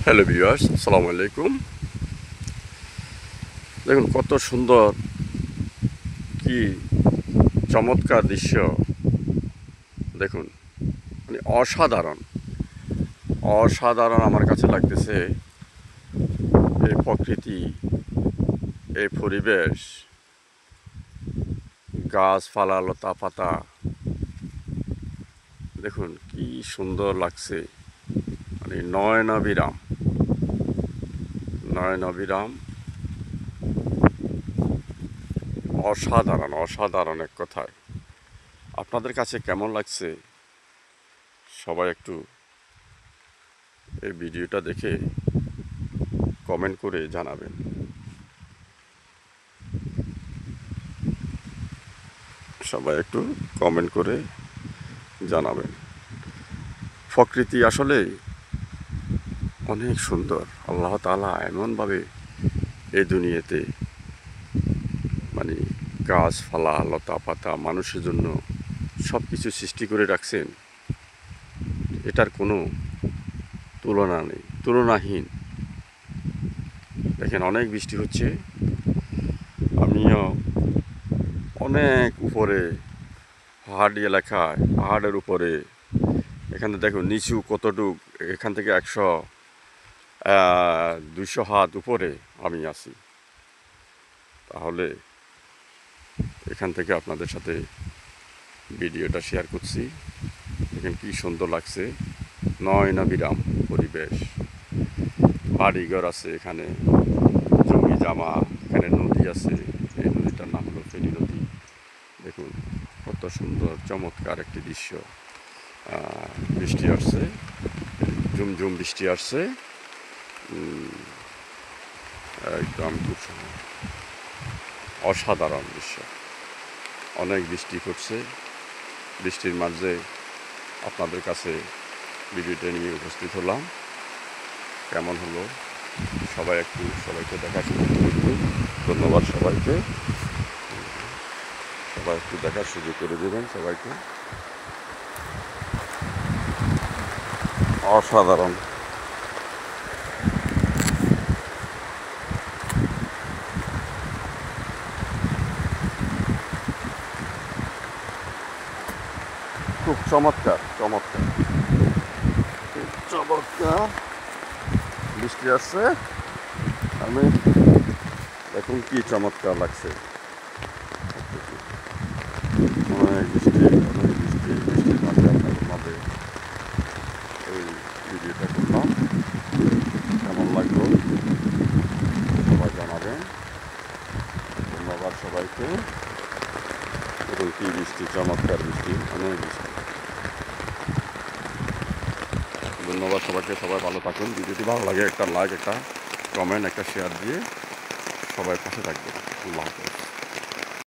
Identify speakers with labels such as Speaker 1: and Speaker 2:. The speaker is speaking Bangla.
Speaker 1: হ্যালো ভিউয়ার্স, আসসালামু আলাইকুম। দেখুন কত সুন্দর, কি চমৎকার দৃশ্য। দেখুন মানে অসাধারণ অসাধারণ আমার কাছে লাগতেছে এই প্রকৃতি, এই পরিবেশ, গাছপালা, লতা পাতা। দেখুন কি সুন্দর লাগছে, মানে নয়নাভিরাম নয়নাভিরাম। অসাধারণ অসাধারণ এক কথায়। আপনাদের কাছে কেমন লাগছে সবাই একটু এই ভিডিওটা দেখে কমেন্ট করে জানাবেন। সবাই একটু কমেন্ট করে জানাবেন। প্রকৃতি আসলে অনেক সুন্দর। আল্লাহ তাআলা এমনভাবে এই দুনিয়াতে মানে গাছপালা, লতা পাতা, মানুষের জন্য সব কিছু সৃষ্টি করে রাখছেন। এটার কোনো তুলনা নেই, তুলনাহীন। দেখেন অনেক বৃষ্টি হচ্ছে, আমিও অনেক উপরে পাহাড়ি এলাকায়, পাহাড়ের উপরে। এখানে দেখুন নিচু কতটুক, এখান থেকে 100-200 হাত উপরে আমি আছি। তাহলে এখান থেকে আপনাদের সাথে ভিডিওটা শেয়ার করছি। দেখেন কি সুন্দর লাগছে, নয়নাভিরাম পরিবেশ। বাড়িঘর আছে এখানে, জমি জামা, এখানে নদী আছে। এই নদীটার নাম হলো ফেনী নদী। দেখুন কত সুন্দর চমৎকার একটি দৃশ্য। বৃষ্টি আসছে, ঝুমঝুম বৃষ্টি আসছে, একদম খুব অসাধারণ দৃশ্য। অনেক বৃষ্টি পড়ছে, বৃষ্টির মাঝে আপনাদের কাছে ভিডিওটা নিয়ে উপস্থিত হলাম। কেমন হলো সবাইকে দেখার সুযোগ করে দেবেন। ধন্যবাদ সবাইকে। সবাই একটু দেখার সুযোগ করে দেবেন সবাইকে। অসাধারণ। খুব চমৎকার চমৎকার চমৎকার বৃষ্টি আসছে। আমি দেখুন কি চমৎকার লাগছে। অনেক বৃষ্টি, বৃষ্টির মাঝে আপনাদের মাঝে এই ভিডিওটা করলাম। কেমন লাগলো সবাই জানাবেন। ধন্যবাদ সবাইকে। এবং কি বৃষ্টি, চমৎকার বৃষ্টি, অনেক বৃষ্টি। ধন্যবাদ সবাইকে। সবাই ভালো থাকুন। ভিডিওটি ভালো লাগে একটা লাইক, একটা কমেন্ট, একটা শেয়ার দিয়ে সবাই পাশে থাকবেন। আল্লাহ হাফেজ।